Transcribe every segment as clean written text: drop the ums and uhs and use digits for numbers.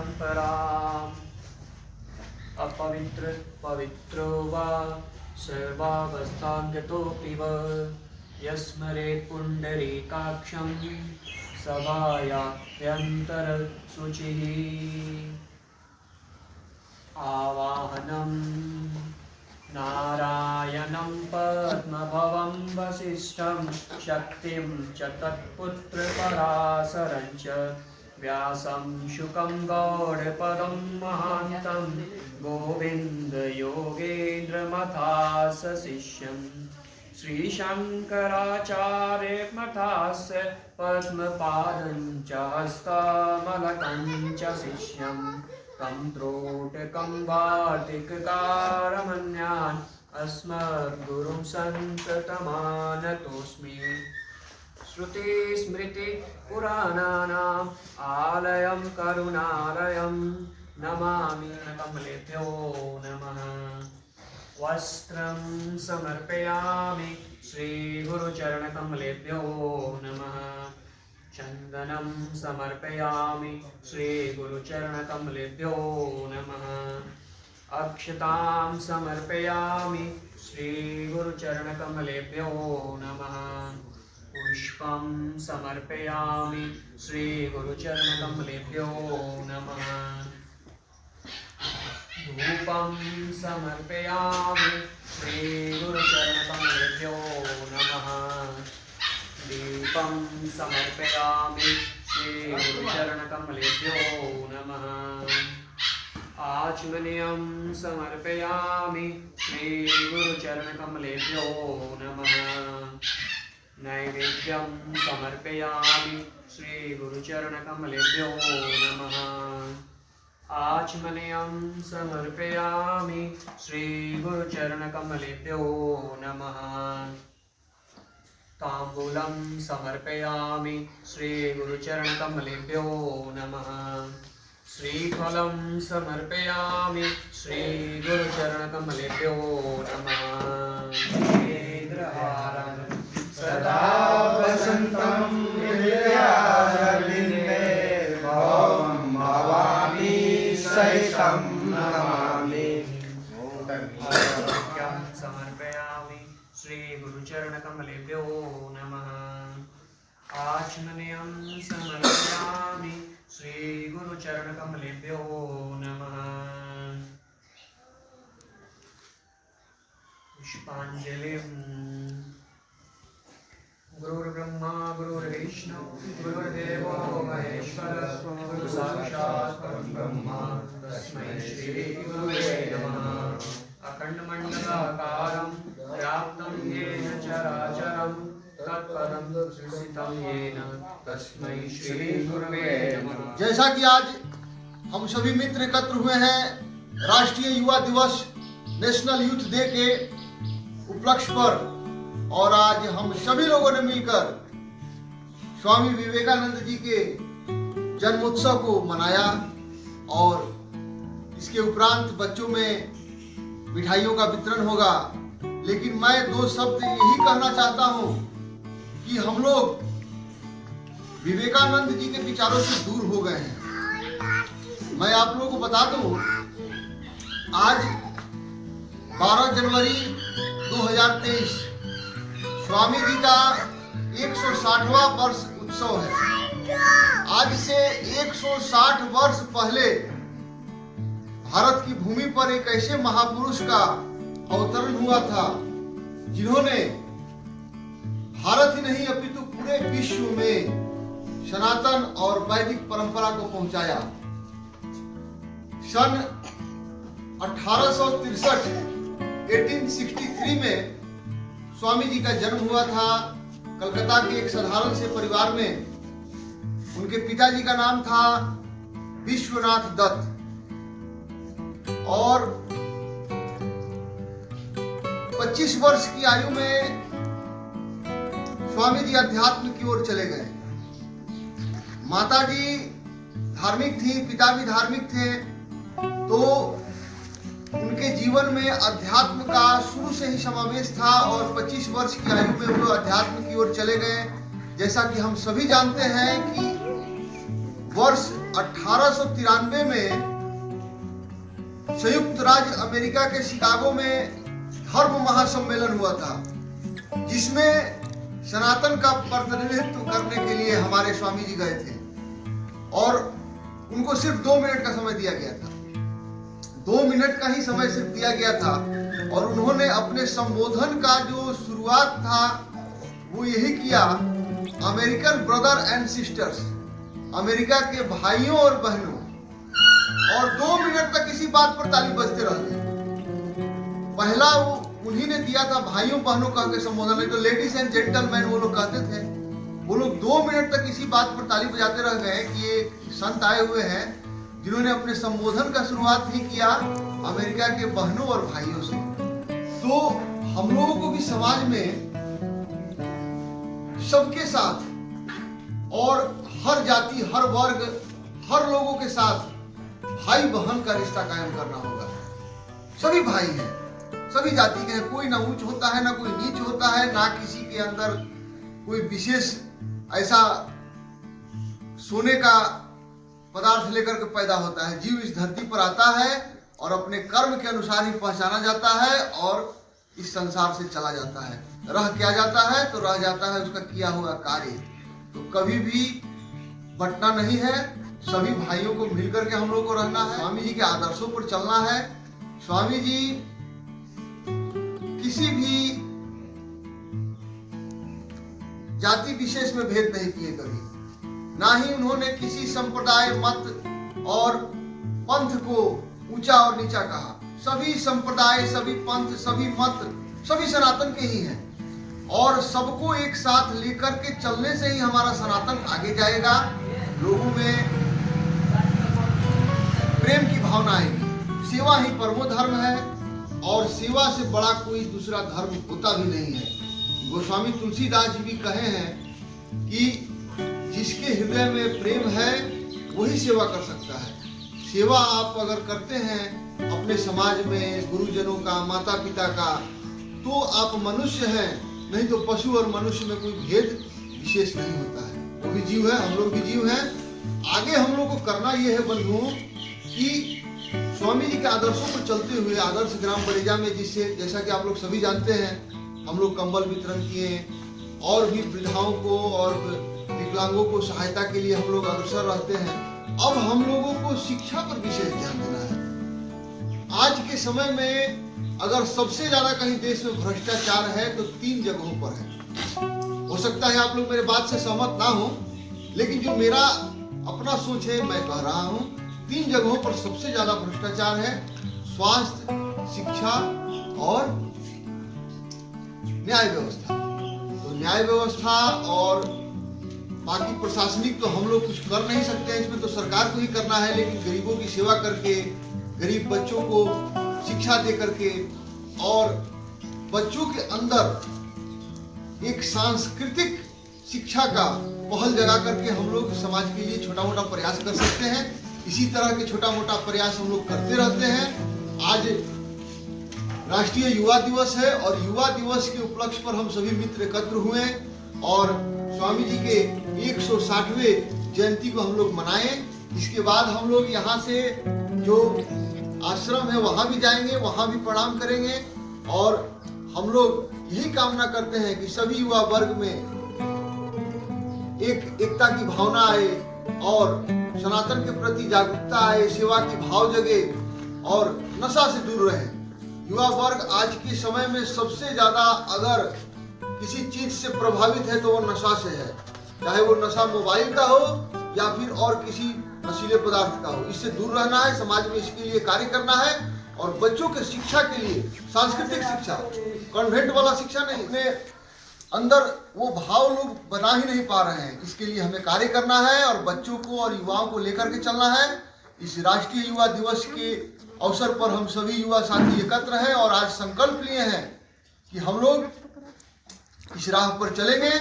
परम्पराम् अपवित्र पवित्रो वा सर्वावस्थागतोऽपि वा यस्मरेत् पुण्डरीकाक्षं सभायाभ्यन्तरशुचिः। आवाहनं नारायणं पद्मभवं वसिष्ठं शक्तिं च तत्पुत्रपराशरं च व्यासं शुकं गौडपदं महान्तं गोविन्दयोगेन्द्रमथास्य शिष्यं श्रीशङ्कराचार्यमथास्य पद्मपादं च हस्तमलकं च शिष्यं तं त्रोटकं वार्तिककारमन्यान् अस्मद्गुरुं सन्ततमानतोऽस्मि। श्रुतिस्मृतिपुराणानाम् आलयं करुणालयं नमामि कमलेभ्यो नमः। वस्त्रं समर्पयामि श्रीगुरुचरणकमलेभ्यो नमः। चन्दनं समर्पयामि श्रीगुरुचरणकमलेभ्यो नमः। अक्षतां समर्पयामि श्रीगुरुचरणकमलेभ्यो नमः। पुष्पं समर्पयामि श्रीगुरुचरणकमलेभ्यो नमः। धूपं समर्पयामि श्रीगुरुचरणकमलेभ्यो नमः। दीपं समर्पयामि श्रीगुरुचरणकमलेभ्यो नमः। आचमनीयं समर्पयामि श्रीगुरुचरणकमलेभ्यो नमः। नैवेद्यं समर्पयामि श्रीगुरुचरणकमलेभ्यो नमः। आचमनीयं समर्पयामि श्रीगुरुचरणकमलेभ्यो नमः। ताम्बूलं समर्पयामि श्रीगुरुचरणकमलेभ्यो नमः। श्रीफलं समर्पयामि श्रीगुरुचरणकमलेभ्यो नमः। नेत्रहारं सदा वसन्तं हृदयारविन्दे भवं भवामि सहितं नमामि। अर्घ्यं समर्पयामि श्रीगुरुचरणकमलेभ्यो नमः। आचमनीयं समर्पयामि श्रीगुरुचरणकमलेभ्यो नमः। पुष्पाञ्जलिं। गुरुर्ब्रह्मा गुरुर्विष्णु गुरुर्देवो महेश्वरः गुरुसाक्षात् परब्रह्म तस्मै श्रीगुरुवे नमः। अखण्डमण्डलाकारं व्याप्तं येन चराचरं तत्पदं दर्शितं येन तस्मै श्रीगुरुवे नमः। जैसा कि आज हम सभी मित्र एकत्र हुए हैं राष्ट्रीय युवा दिवस नेशनल यूथ डे के उपलक्ष्य पर, और आज हम सभी लोगों ने मिलकर स्वामी विवेकानंद जी के जन्मोत्सव को मनाया। और इसके उपरांत बच्चों में मिठाइयों का वितरण होगा। लेकिन मैं दो शब्द यही कहना चाहता हूँ कि हम लोग विवेकानंद जी के विचारों से दूर हो गए हैं। मैं आप लोगों को बता दूं, आज 12 जनवरी 2023 स्वामी जी का 160वां वर्ष उत्सव है। आज से 160 वर्ष पहले भारत की भूमि पर एक ऐसे महापुरुष का अवतरण हुआ था जिन्होंने भारत ही नहीं अपितु पूरे विश्व में सनातन और वैदिक परंपरा को पहुंचाया। सन 1863 में स्वामी जी का जन्म हुआ था कलकत्ता के एक साधारण से परिवार में। उनके पिताजी का नाम था विश्वनाथ दत्त, और 25 वर्ष की आयु में स्वामी जी अध्यात्म की ओर चले गए। माताजी धार्मिक थी, पिता भी धार्मिक थे, तो उनके जीवन में अध्यात्म का शुरू से ही समावेश था और 25 वर्ष की आयु में वो अध्यात्म की ओर चले गए। जैसा कि हम सभी जानते हैं कि वर्ष 1893 में संयुक्त राज्य अमेरिका के शिकागो में धर्म महासम्मेलन हुआ था, जिसमें सनातन का प्रतिनिधित्व करने के लिए हमारे स्वामी जी गए थे और उनको सिर्फ 2 मिनट का समय दिया गया था। 2 मिनट का ही समय सिर्फ दिया गया था और उन्होंने अपने संबोधन का जो शुरुआत था वो यही किया, American brother and sisters, America के भाइयों और बहनों, और 2 मिनट तक इसी बात पर ताली बजते रहते। पहला वो उन्हीं ने दिया था, भाइयों बहनों कह के संबोधन, नहीं तो लेडीज एंड जेंटलमैन वो लोग कहते थे। वो लोग 2 मिनट तक इसी बात पर ताली बजाते रह गए कि ये संत आए हुए हैं जिन्होंने अपने संबोधन का शुरुआत ही किया अमेरिका के बहनों और भाइयों से। तो हम लोगों को भी समाज में सबके साथ और हर जाति, हर वर्ग, हर लोगों के साथ भाई बहन का रिश्ता कायम करना होगा। सभी भाई हैं, सभी जाति के हैं, कोई ना ऊंच होता है ना कोई नीच होता है, ना किसी के अंदर कोई विशेष ऐसा सोने का पदार्थ लेकर के पैदा होता है। जीव इस धरती पर आता है और अपने कर्म के अनुसार ही पहचाना जाता है और इस संसार से चला जाता है। रह क्या जाता है तो रह जाता है उसका किया हुआ कार्य। तो कभी भी बंटना नहीं है, सभी भाइयों को मिलकर के हम लोग को रहना है, स्वामी जी के आदर्शों पर चलना है। स्वामी जी किसी भी जाति विशेष में भेद नहीं किए कभी, ना ही उन्होंने किसी संप्रदाय, मत और पंथ को ऊंचा और नीचा कहा। सभी संप्रदाय, सभी पंथ, सभी मत, सभी सनातन के ही हैं और सबको एक साथ लेकर के चलने से ही हमारा सनातन आगे जाएगा। लोगों में प्रेम की भावना आएगी। सेवा ही परमो धर्म है और सेवा से बड़ा कोई दूसरा धर्म होता भी नहीं है। गोस्वामी तुलसीदास जी भी कहे हैं कि जिसके हृदय में प्रेम है वही सेवा कर सकता है। सेवा आप अगर करते हैं अपने समाज में, गुरुजनों का, माता पिता का, तो आप मनुष्य हैं, नहीं तो पशु और मनुष्य में कोई भेद विशेष नहीं होता है। वो भी जीव है, हम लोग भी जीव हैं। आगे हम लोग को करना यह है बंधुओं कि स्वामी जी के आदर्शों पर चलते हुए आदर्श ग्राम बड़ेजा में, जिससे जैसा कि आप लोग सभी जानते हैं, हम लोग कंबल वितरण किए और भी वृद्धाओं को और विकलांगों को सहायता के लिए हम लोग अग्रसर रहते हैं। अब हम लोगों को शिक्षा पर विशेष ध्यान देना है। आज के समय में अगर सबसे ज्यादा कहीं देश में भ्रष्टाचार है तो 3 जगहों पर है। हो सकता है आप लोग मेरे बात से सहमत ना हो, लेकिन जो मेरा अपना सोच है मैं कह रहा हूँ, 3 जगहों पर सबसे ज्यादा भ्रष्टाचार है, स्वास्थ्य, शिक्षा और न्याय व्यवस्था। तो न्याय व्यवस्था और बाकी प्रशासनिक तो हम लोग कुछ कर नहीं सकते हैं, इसमें तो सरकार को ही करना है। लेकिन गरीबों की सेवा करके, गरीब बच्चों को शिक्षा दे करके और बच्चों के अंदर एक सांस्कृतिक शिक्षा का पहल जगा करके हम लोग समाज के लिए छोटा मोटा प्रयास कर सकते हैं। इसी तरह के छोटा मोटा प्रयास हम लोग करते रहते हैं। आज राष्ट्रीय युवा दिवस है और युवा दिवस के उपलक्ष्य पर हम सभी मित्र एकत्र हुए और स्वामी जी के 160वें जयंती को हम लोग मनाएं। इसके बाद हम लोग यहाँ से जो आश्रम है वहाँ भी जाएंगे, वहाँ भी प्रणाम करेंगे और हम लोग यही कामना करते हैं कि सभी युवा वर्ग में एकता की भावना आए और सनातन के प्रति जागरूकता आए, सेवा की भाव जगे और नशा से दूर रहे। युवा वर्ग आज के समय में सबसे ज्यादा अगर किसी चीज से प्रभावित है तो वो नशा से है, चाहे वो नशा मोबाइल का हो या फिर और किसी नशीले पदार्थ का हो। इससे दूर रहना है, समाज में इसके लिए कार्य करना है और बच्चों के शिक्षा के लिए सांस्कृतिक शिक्षा, कॉन्वेंट वाला शिक्षा नहीं, अपने अंदर वो भाव लोग बना ही नहीं पा रहे हैं। इसके लिए हमें कार्य करना है और बच्चों को और युवाओं को लेकर के चलना है। इस राष्ट्रीय युवा दिवस के अवसर पर हम सभी युवा साथी एकत्र हैं और आज संकल्प लिए हैं कि हम लोग इस राह पर चलेंगे।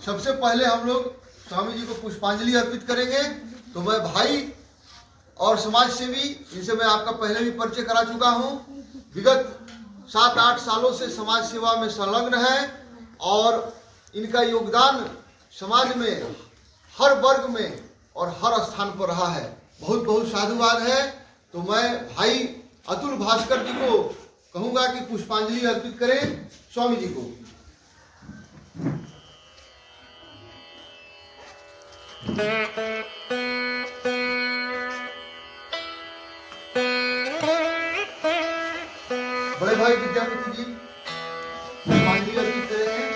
सबसे पहले हम लोग स्वामी जी को पुष्पांजलि अर्पित करेंगे। तो मैं भाई और समाज सेवी, इनसे मैं आपका पहले भी परिचय करा चुका हूँ, विगत 7-8 सालों से समाज सेवा में संलग्न है और इनका योगदान समाज में हर वर्ग में और हर स्थान पर रहा है। बहुत बहुत साधुवाद है। तो मैं भाई अतुल भास्कर जी को कहूंगा कि पुष्पांजलि अर्पित करें स्वामी जी को। बड़े भाई विद्यापति जी पुष्पांजलि अर्पित करेंगे।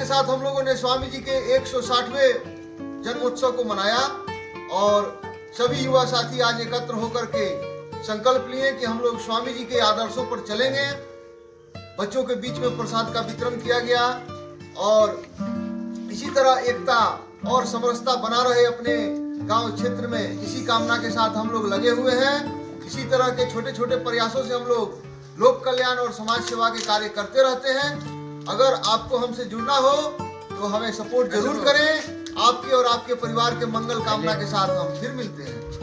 साथ हम लोगों ने स्वामी जी के 160वें जन्मोत्सव को मनाया और सभी युवा साथी आज एकत्र होकर के संकल्प लिए कि हम लोग स्वामी जी के आदर्शों पर चलेंगे। बच्चों के बीच में प्रसाद का वितरण किया गया और इसी तरह एकता और समरसता बना रहे अपने गांव क्षेत्र में, इसी कामना के साथ हम लोग लगे हुए हैं। इसी तरह के छोटे छोटे प्रयासों से हम लोग लोक कल्याण और समाज सेवा के कार्य करते रहते हैं। अगर आपको हमसे जुड़ना हो तो हमें सपोर्ट जरूर करें। आपके और आपके परिवार के मंगल कामना के साथ हम फिर मिलते हैं।